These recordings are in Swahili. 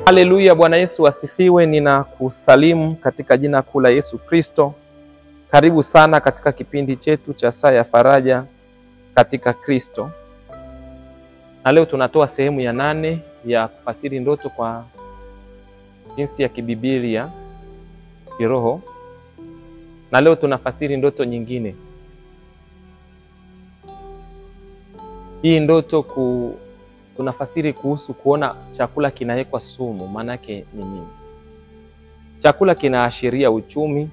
Haleluya, Bwana Yesu asifiwe. Ninakusalimu katika jina kuu la Yesu Kristo. Karibu sana katika kipindi chetu cha Saa ya Faraja katika Kristo. Na leo tunatoa sehemu ya 8 ya kufasiri ndoto kwa jinsi ya kibiblia kiroho. Na leo tunafasiri ndoto nyingine. Hii ndoto tunafasiri kuhusu kuona chakula kinawekwa sumu. Maana yake ni nini? Chakula kinaashiria uchumi,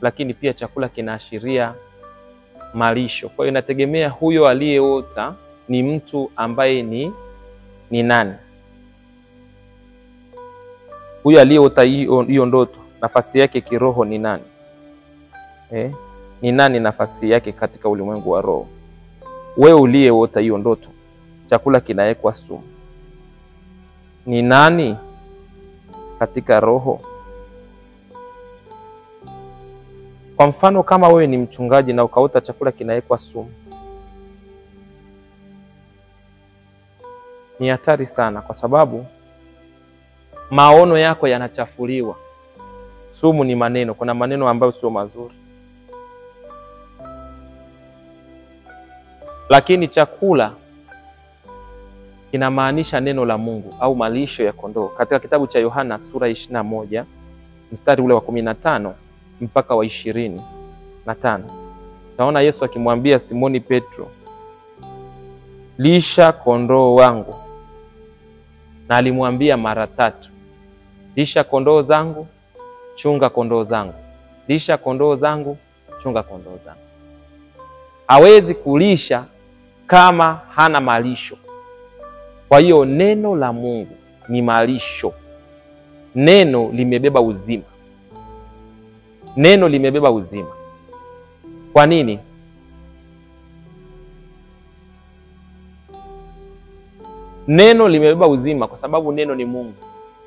lakini pia chakula kinaashiria malisho. Kwa hiyo inategemea huyo aliyeota ni mtu ambaye ni nani. Huyo aliyeota hiyo ndoto, nafasi yake kiroho ni nani? Ni nani nafasi yake katika ulimwengu wa roho? Wewe uliyeota hiyo ndoto, chakula kinawekwa sumu, ni nani katika roho? Kwa mfano, kama wewe ni mchungaji na ukaota chakula kinawekwa sumu, ni hatari sana, kwa sababu maono yako yanachafuliwa. Sumu ni maneno, kuna maneno ambayo sio mazuri. Lakini chakula kinamaanisha neno la Mungu au malisho ya kondoo. Katika kitabu cha Yohana sura 21 mstari ule wa 15 mpaka wa 25, taona Yesu akimwambia Simoni Petro, lisha kondoo wangu. Na alimwambia mara 3, lisha kondoo zangu, chunga kondoo zangu. Lisha kondoo zangu, chunga kondoo zangu. Hawezi kulisha kama hana malisho. Kwa hiyo neno la Mungu ni malisho. Neno limebeba uzima. Neno limebeba uzima. Kwa nini? Neno limebeba uzima kwa sababu neno ni Mungu,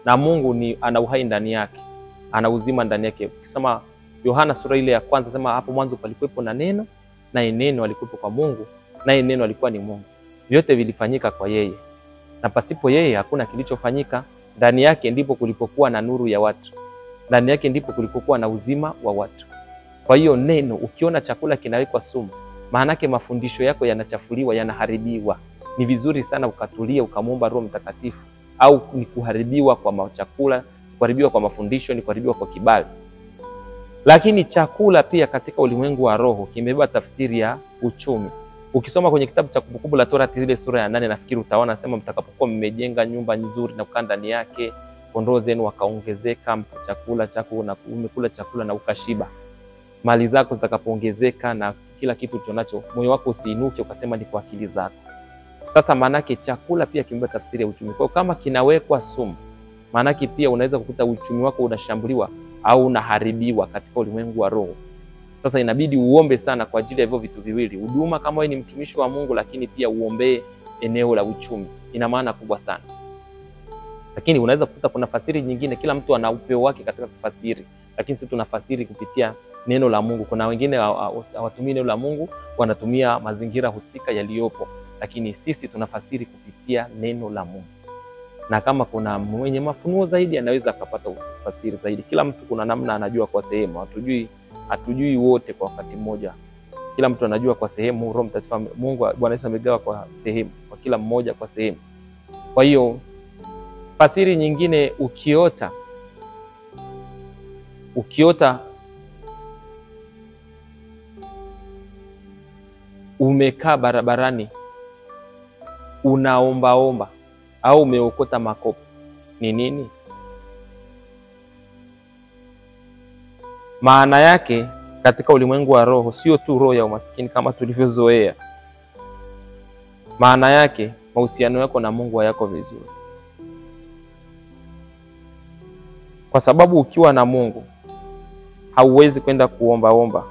na Mungu ana uhai ndani yake, ana uzima ndani yake. Ukisema Yohana sura ile ya kwanza, sema hapo mwanzo palikuwepo na neno, naye neno alikuwepo kwa Mungu, naye neno alikuwa ni Mungu. Vyote vilifanyika kwa yeye, na pasipo yeye hakuna kilichofanyika. Ndani yake ndipo kulipokuwa na nuru ya watu, ndani yake ndipo kulipokuwa na uzima wa watu. Kwa hiyo neno, ukiona chakula kinawekwa sumu, maana yake mafundisho yako yanachafuliwa, yanaharibiwa. Ni vizuri sana ukatulia ukamwomba Roho Mtakatifu, au ni kuharibiwa kwa chakula, kuharibiwa kwa mafundisho, ni kuharibiwa kwa kibali. Lakini chakula pia katika ulimwengu wa roho kimebeba tafsiri ya uchumi. Ukisoma kwenye kitabu cha Kumbukumbu la Torati zile sura ya 8, nafikiri utaona nasema, mtakapokuwa mmejenga nyumba nzuri na kukaa ndani yake, kondoo zenu wakaongezeka, chakula chako na umekula chakula na ukashiba, mali zako zitakapoongezeka na kila kitu unacho, moyo wako usiinuke ukasema ni kwa akili zako. Sasa maanake chakula pia kimebeba tafsiri ya uchumi. Kwa kama kinawekwa sumu, maanake pia unaweza kukuta uchumi wako unashambuliwa au unaharibiwa katika ulimwengu wa roho. Sasa inabidi uombe sana kwa ajili ya hivyo vitu viwili. Huduma kama wewe ni mtumishi wa Mungu, lakini pia uombe eneo la uchumi. Ina maana kubwa sana. Lakini unaweza kukuta kuna fasiri nyingine, kila mtu ana upeo wake katika kufasiri. Lakini sisi tunafasiri kupitia neno la Mungu. Kuna wengine hawatumii neno la Mungu, wanatumia mazingira husika yaliyopo. Lakini sisi tunafasiri kupitia neno la Mungu. Na kama kuna mwenye mafunuo zaidi, anaweza akapata ufasiri zaidi. Kila mtu kuna namna anajua kwa sehemu. Hatujui wote kwa wakati mmoja. Kila mtu anajua kwa sehemu. Roho Mtakatifu Mungu Bwana Yesu amegawa kwa sehemu, kwa kila mmoja kwa sehemu. Kwa hiyo fasiri nyingine, ukiota umekaa barabarani unaombaomba au umeokota makopo, ni nini? Maana yake katika ulimwengu wa roho sio tu roho ya umaskini kama tulivyozoea. Maana yake mahusiano yako na Mungu hayako vizuri. Kwa sababu ukiwa na Mungu hauwezi kwenda kuombaomba.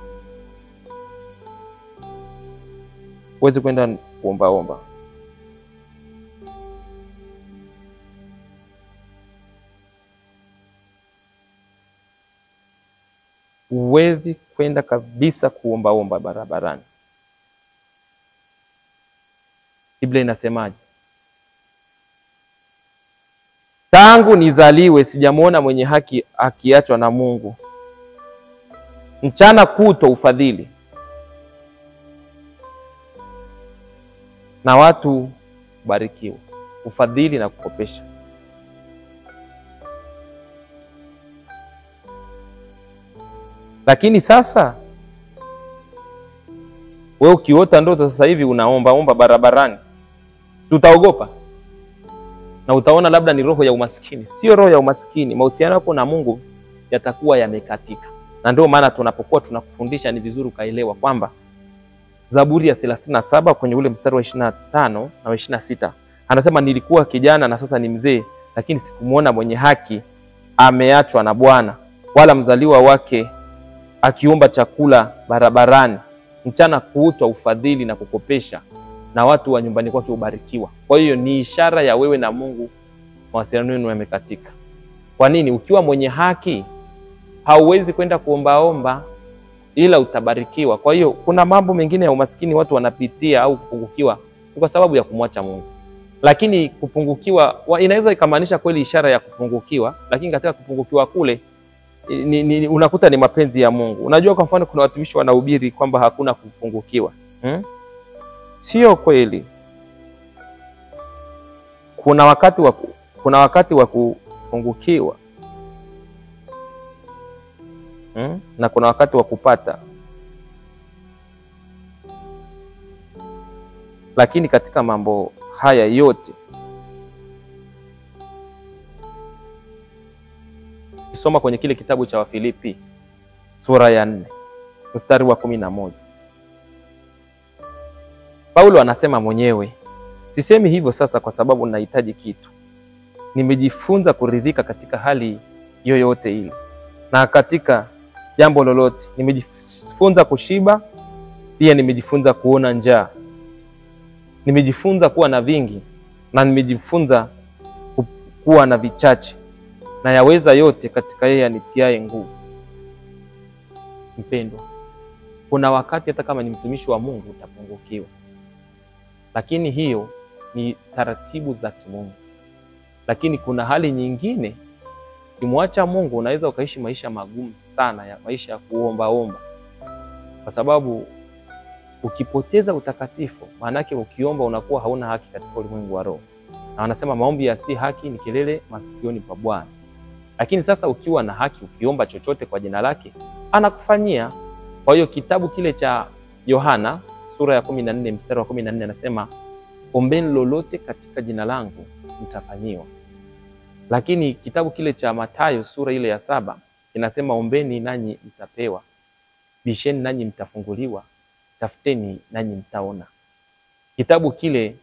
Huwezi kwenda kuombaomba. Huwezi kwenda kabisa kuombaomba barabarani. Biblia inasemaje? Tangu nizaliwe sijamuona mwenye haki akiachwa na Mungu. Mchana kutwa ufadhili, na watu barikiwa. Ufadhili na kukopesha. Lakini sasa wewe ukiota ndoto sasa hivi unaomba barabarani, tutaogopa na utaona labda ni roho ya umaskini. Sio roho ya umaskini. Mahusiano yako na Mungu yatakuwa yamekatika. Na ndio maana tunapokuwa tunakufundisha ni vizuri ukaelewa kwamba Zaburi ya 37 kwenye ule mstari wa 25 na wa 26 anasema, nilikuwa kijana na sasa ni mzee, lakini sikumuona mwenye haki ameachwa na Bwana, wala mzaliwa wake akiomba chakula barabarani. Mchana kutwa ufadhili na kukopesha, na watu wa nyumbani kwake ubarikiwa. Kwa hiyo ni ishara ya wewe na Mungu mawasiliano yenu yamekatika. Kwa nini? Ukiwa mwenye haki hauwezi kwenda kuombaomba, ila utabarikiwa. Kwa hiyo kuna mambo mengine ya umaskini watu wanapitia au kupungukiwa kwa sababu ya kumwacha Mungu. Lakini kupungukiwa inaweza ikamaanisha kweli ishara ya kupungukiwa, lakini katika kupungukiwa kule unakuta ni mapenzi ya Mungu. Unajua, kwa mfano kuna watumishi wanahubiri kwamba hakuna kupungukiwa. Sio kweli. Kuna wakati wa kupungukiwa na kuna wakati wa kupata. Lakini katika mambo haya yote, kisoma kwenye kile kitabu cha Wafilipi sura ya 4 mstari wa 11, Paulo anasema mwenyewe, sisemi hivyo sasa kwa sababu nahitaji kitu. Nimejifunza kuridhika katika hali yoyote ile na katika jambo lolote. Nimejifunza kushiba, pia nimejifunza kuona njaa. Nimejifunza kuwa na vingi, na nimejifunza kuwa na vichache. Na yaweza yote katika yeye anitiaye nguvu. Mpendwa, kuna wakati hata kama ni mtumishi wa Mungu utapungukiwa. Lakini hiyo ni taratibu za kimungu. Lakini kuna hali nyingine, kimwacha Mungu unaweza ukaishi maisha magumu sana, ya maisha ya kuomba. Kwa sababu ukipoteza utakatifu, maana yake ukiomba unakuwa hauna haki katika ulimwengu wa roho. Na wanasema maombi ya si haki ni kelele masikioni pa Bwana. Lakini sasa ukiwa na haki, ukiomba chochote kwa jina lake, anakufanyia. Kwa hiyo kitabu kile cha Yohana sura ya 14 mstari wa 14 anasema, ombeni lolote katika jina langu mtafanyiwa. Lakini kitabu kile cha Mathayo sura ile ya 7 kinasema, ombeni nanyi mtapewa, bisheni nanyi mtafunguliwa, tafuteni nanyi mtaona. Kitabu kile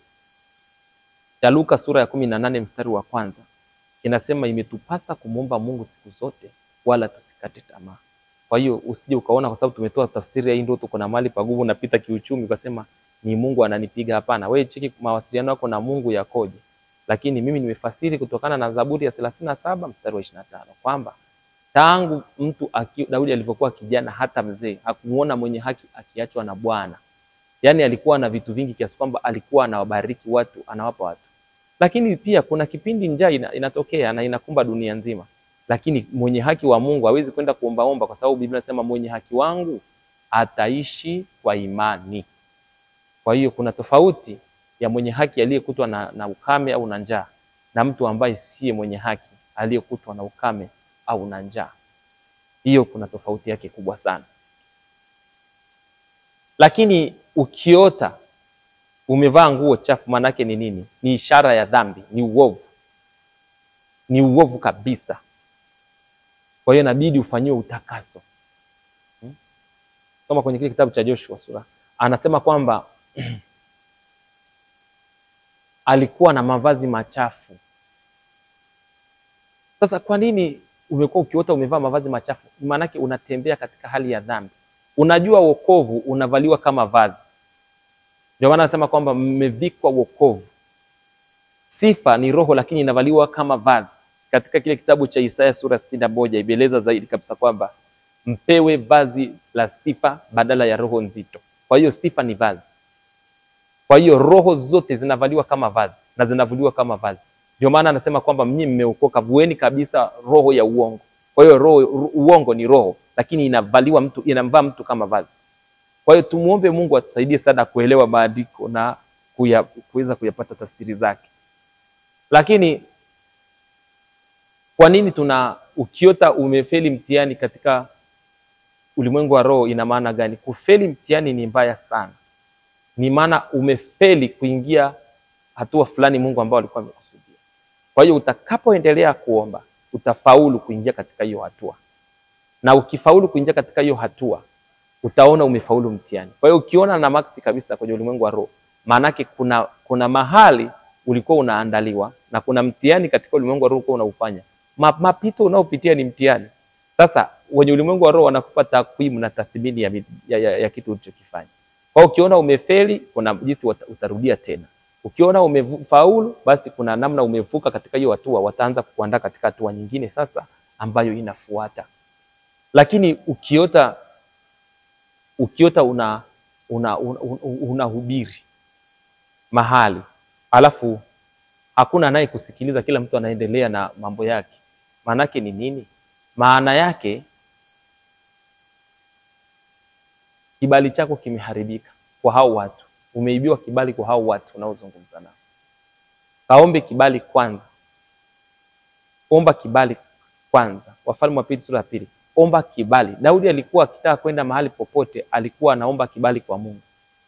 cha Luka sura ya 18 mstari wa 1 kinasema, imetupasa kumuomba Mungu siku zote wala tusikate tamaa. Kwa hiyo usije ukaona kwa sababu tumetoa tafsiri ya hii ndoto kuna mahali pagumu napita kiuchumi ukasema ni Mungu ananipiga. Hapana, wewe cheki mawasiliano yako na Mungu yakoje. Lakini mimi nimefasiri kutokana na Zaburi ya 37 mstari wa 25 kwamba tangu Daudi alipokuwa kijana hata mzee hakumuona mwenye haki akiachwa na Bwana. Yaani alikuwa na vitu vingi kiasi kwamba alikuwa anawabariki watu, anawapa watu. Lakini pia kuna kipindi njaa inatokea na inakumba dunia nzima. Lakini mwenye haki wa Mungu hawezi kwenda kuombaomba, kwa sababu Biblia inasema mwenye haki wangu ataishi kwa imani. Kwa hiyo kuna tofauti ya mwenye haki aliyekutwa na ukame au na njaa na mtu ambaye siye mwenye haki aliyekutwa na ukame au na njaa. Hiyo kuna tofauti yake kubwa sana. Lakini ukiota umevaa nguo chafu, maana yake ni nini? Ni ishara ya dhambi, ni uovu. Ni uovu kabisa. Kwa hiyo inabidi ufanyiwe utakaso. Kama kwenye kile kitabu cha Joshua sura, anasema kwamba alikuwa na mavazi machafu. Sasa kwa nini umekuwa ukiota umevaa mavazi machafu? Maana yake unatembea katika hali ya dhambi. Unajua wokovu unavaliwa kama vazi. Ndio maana anasema kwamba mmevikwa wokovu. Sifa ni roho, lakini inavaliwa kama vazi. Katika kile kitabu cha Isaya sura 61 imeeleza zaidi kabisa kwamba mpewe vazi la sifa badala ya roho nzito. Kwa hiyo sifa ni vazi. Kwa hiyo roho zote zinavaliwa kama vazi na zinavuliwa kama vazi. Ndio maana anasema kwamba mnyi mmeokoka, vueni kabisa roho ya uongo. Kwa hiyo uongo ni roho, lakini inavaliwa mtu, inamvaa mtu kama vazi. Kwa hiyo tumuombe Mungu atusaidie sana kuelewa maandiko na kuweza kuyapata tafsiri zake. Lakini kwa nini ukiota umefeli mtihani katika ulimwengu wa roho, ina maana gani? Kufeli mtihani ni mbaya sana. Ni maana umefeli kuingia hatua fulani Mungu ambao alikuwa amekusudia. Kwa hiyo utakapoendelea kuomba, utafaulu kuingia katika hiyo hatua. Na ukifaulu kuingia katika hiyo hatua, utaona umefaulu mtihani. Kwa hiyo ukiona na maksi kabisa kwenye ulimwengu wa roho, maanake kuna mahali ulikuwa unaandaliwa na kuna mtihani katika ulimwengu wa roho ulikuwa unaufanya. Mapito unaopitia ni mtihani. Sasa wenye ulimwengu wa roho wanakupa takwimu na tathmini ya kitu ulichokifanya. Kwa hiyo ukiona umefeli, kuna jinsi utarudia tena. Ukiona umefaulu, basi kuna namna umevuka katika hiyo hatua, wataanza kukuandaa katika hatua nyingine sasa ambayo inafuata. Lakini ukiota unahubiri mahali, alafu hakuna anayekusikiliza, kila mtu anaendelea na mambo yake. Maana yake ni nini? Maana yake kibali chako kimeharibika kwa hao watu. Umeibiwa kibali kwa hao watu unaozungumza nao. Kaombe kibali kwanza. Omba kibali kwanza. Wafalme wa Pili sura ya 2. Omba kibali. Daudi alikuwa akitaka kwenda mahali popote, alikuwa anaomba kibali kwa Mungu.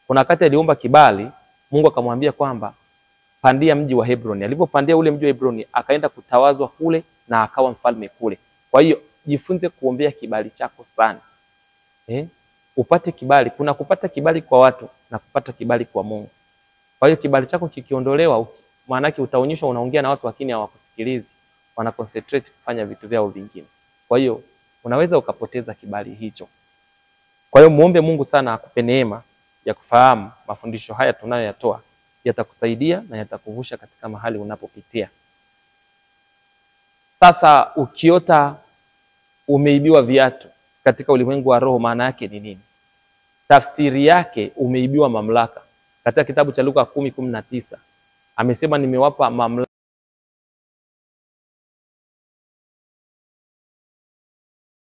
Kuna wakati aliomba kibali, Mungu akamwambia kwamba pandia mji wa Hebroni. Alipopandia ule mji wa Hebroni, akaenda kutawazwa kule na akawa mfalme kule. Kwa hiyo jifunze kuombea kibali chako sana. Upate kibali. Kuna kupata kibali kwa watu na kupata kibali kwa Mungu. Kwa hiyo kibali chako kikiondolewa, maana yake utaonyeshwa unaongea na watu lakini hawakusikilizi. Wana concentrate kufanya vitu vyao vingine. Kwa hiyo unaweza ukapoteza kibali hicho. Kwa hiyo muombe Mungu sana akupe neema ya kufahamu mafundisho haya tunayoyatoa, yatakusaidia na yatakuvusha katika mahali unapopitia. Sasa ukiota umeibiwa viatu katika ulimwengu wa roho, maana yake ni nini? Tafsiri yake, umeibiwa mamlaka. Katika kitabu cha Luka 10:19 amesema nimewapa mamlaka